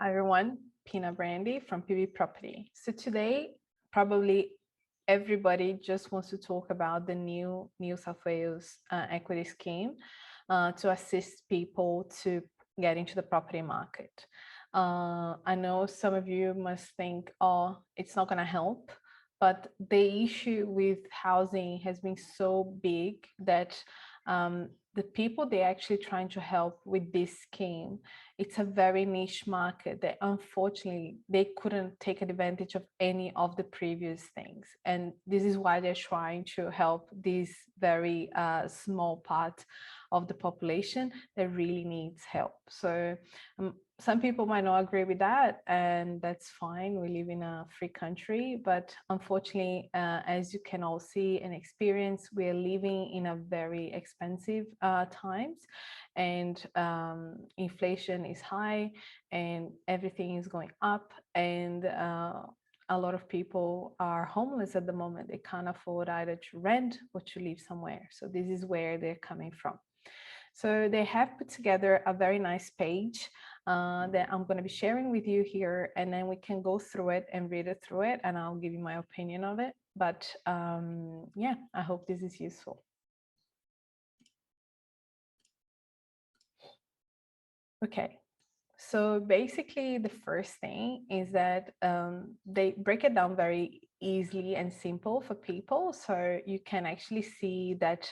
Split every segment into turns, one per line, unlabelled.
Hi everyone, Pina Brandy from PV Property. So today, probably everybody just wants to talk about the new New South Wales equity scheme to assist people to get into the property market. I know some of you must think, oh, it's not going to help, but the issue with housing has been so big that the people they're actually trying to help with this scheme, it's a very niche market that unfortunately they couldn't take advantage of any of the previous things. And this is why they're trying to help this very small part of the population that really needs help. So some people might not agree with that, and that's fine. We live in a free country, but unfortunately, as you can all see and experience, we're living in a very expensive times, and inflation is high and everything is going up, and a lot of people are homeless at the moment. They can't afford either to rent or to live somewhere. So this is where they're coming from. So they have put together a very nice page that I'm going to be sharing with you here, and then we can go through it and read it through it, and I'll give you my opinion of it. But yeah, I hope this is useful. Okay, so basically the first thing is that they break it down very easily and simple for people, so you can actually see that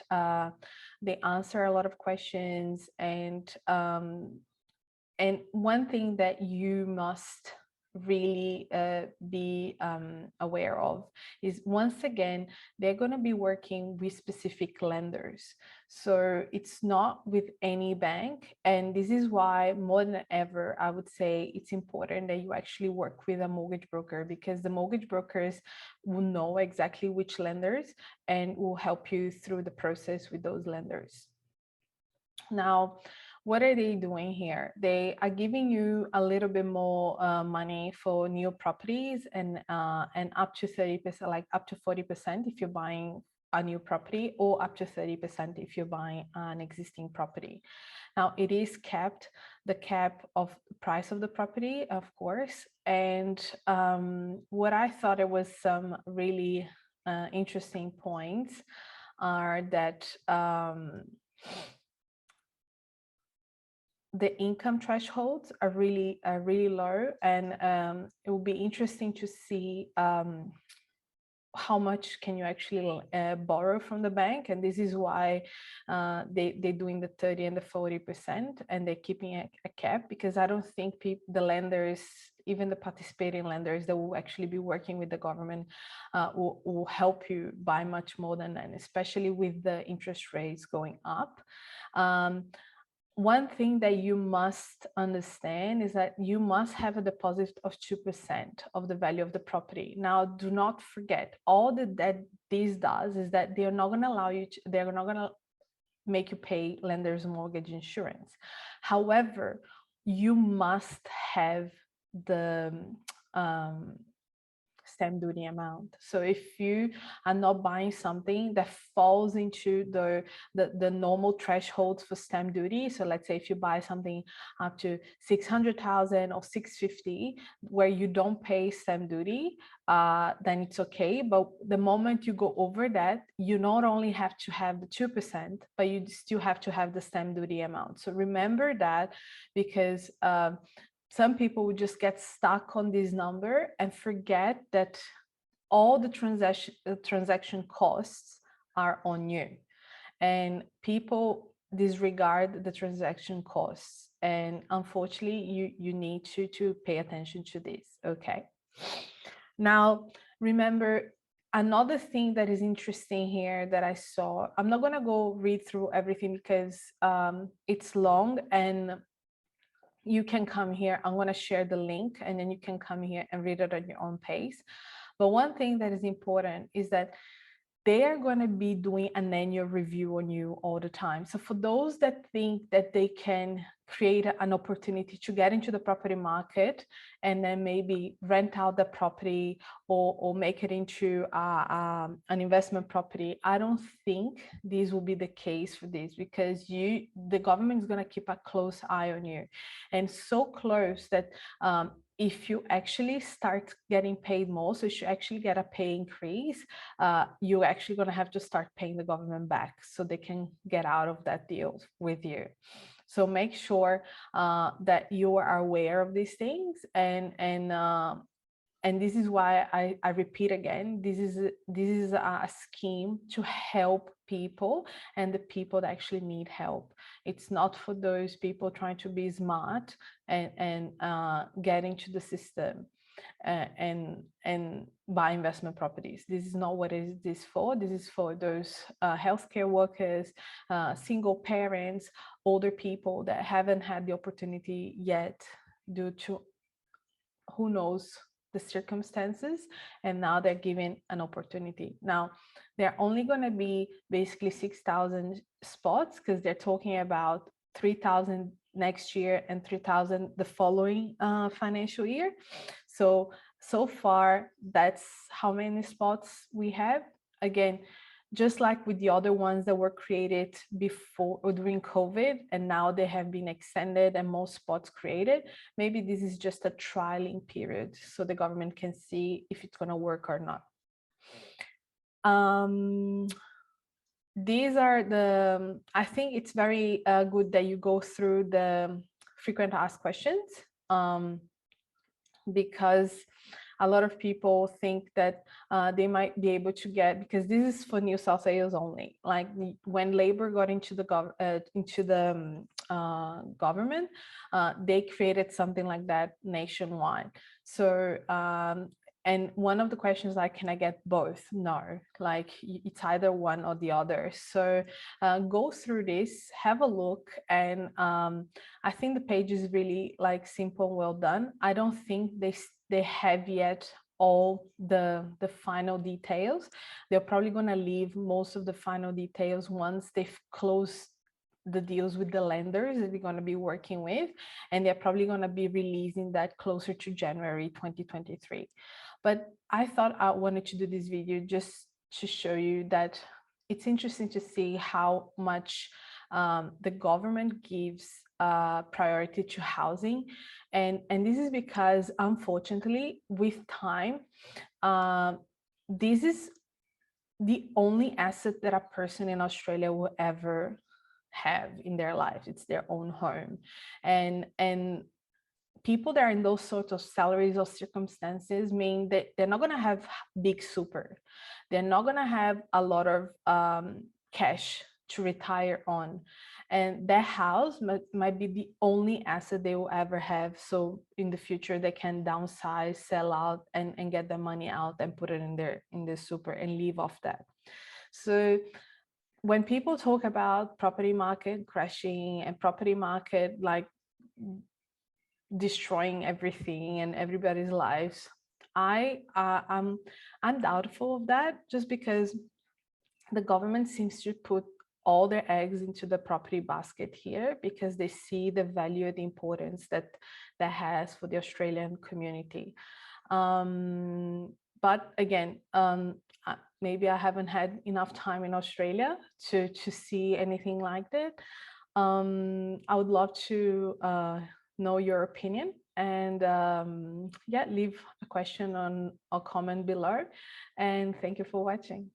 they answer a lot of questions, and one thing that you must really be aware of is, once again, they're going to be working with specific lenders. So it's not with any bank. And this is why more than ever, I would say it's important that you actually work with a mortgage broker, because the mortgage brokers will know exactly which lenders and will help you through the process with those lenders. Now, what are they doing here? They are giving you a little bit more money for new properties, and up to 30%, like up to 40% if you're buying a new property, or up to 30% if you're buying an existing property. Now, it is capped, the cap of the price of the property, of course. And what I thought it was some really interesting points are that the income thresholds are really low, and it will be interesting to see how much can you actually borrow from the bank. And this is why they're doing the 30 and the 40%, and they're keeping a cap, because I don't think the lenders, even the participating lenders that will actually be working with the government, will help you buy much more than that, especially with the interest rates going up. One thing that you must understand is that you must have a deposit of 2% of the value of the property. Now, do not forget, all that this does is that they're not going to allow you to, they're not going to make you pay lender's mortgage insurance. However, you must have the stamp duty amount. So if you are not buying something that falls into the normal thresholds for stamp duty, so let's say if you buy something up to 600,000 or 650, where you don't pay stamp duty, then it's okay. But the moment you go over that, you not only have to have the 2%, but you still have to have the stamp duty amount. So remember that, because some people would just get stuck on this number and forget that all the transaction costs are on you, and people disregard the transaction costs. And unfortunately, you need to pay attention to this. Okay. Now, remember, another thing that is interesting here that I saw, I'm not going to go read through everything because it's long, and you can come here. I'm going to share the link, and then you can come here and read it at your own pace. But one thing that is important is that they are going to be doing an annual review on you all the time. So for those that think that they can create an opportunity to get into the property market and then maybe rent out the property or make it into an investment property, I don't think this will be the case for this, because the government is going to keep a close eye on you, and so close that if you actually start getting paid more, so if you actually get a pay increase, you're actually going to have to start paying the government back so they can get out of that deal with you. So make sure that you are aware of these things, and this is why I repeat again, this is a scheme to help people and the people that actually need help. It's not for those people trying to be smart and get into the system and buy investment properties. This is not what is this for. This is for those healthcare workers, single parents, older people that haven't had the opportunity yet due to who knows the circumstances, and now they're given an opportunity. Now they're only going to be basically 6,000 spots, because they're talking about 3,000 next year and 3,000 the following financial year. So far that's how many spots we have. Again, just like with the other ones that were created before or during COVID, and now they have been extended and more spots created, maybe this is just a trialing period so the government can see if it's going to work or not. These are the, I think it's very good that you go through the frequent asked questions, because a lot of people think that they might be able to get, because this is for New South Wales only. Like when Labor got into the government, they created something like that nationwide. So and one of the questions, like, can I get both? No, like it's either one or the other. So go through this, have a look, and I think the page is really like simple and well done. I don't think they have yet all the final details. They're probably going to leave most of the final details once they've closed the deals with the lenders that they're going to be working with, and they're probably going to be releasing that closer to January 2023. But I thought I wanted to do this video just to show you that it's interesting to see how much the government gives priority to housing, and this is because, unfortunately, with time, this is the only asset that a person in Australia will ever have in their life. It's their own home, and people that are in those sorts of salaries or circumstances mean that they're not going to have big super. They're not going to have a lot of cash to retire on, and that house might be the only asset they will ever have. So in the future they can downsize, sell out, and get their money out and put it in their super and live off that. So when people talk about property market crashing and property market like destroying everything and everybody's lives, I'm doubtful of that, just because the government seems to put all their eggs into the property basket here, because they see the value and the importance that has for the Australian community. But again, maybe I haven't had enough time in Australia to see anything like that. I would love to know your opinion, and yeah, leave a question or comment below, and thank you for watching.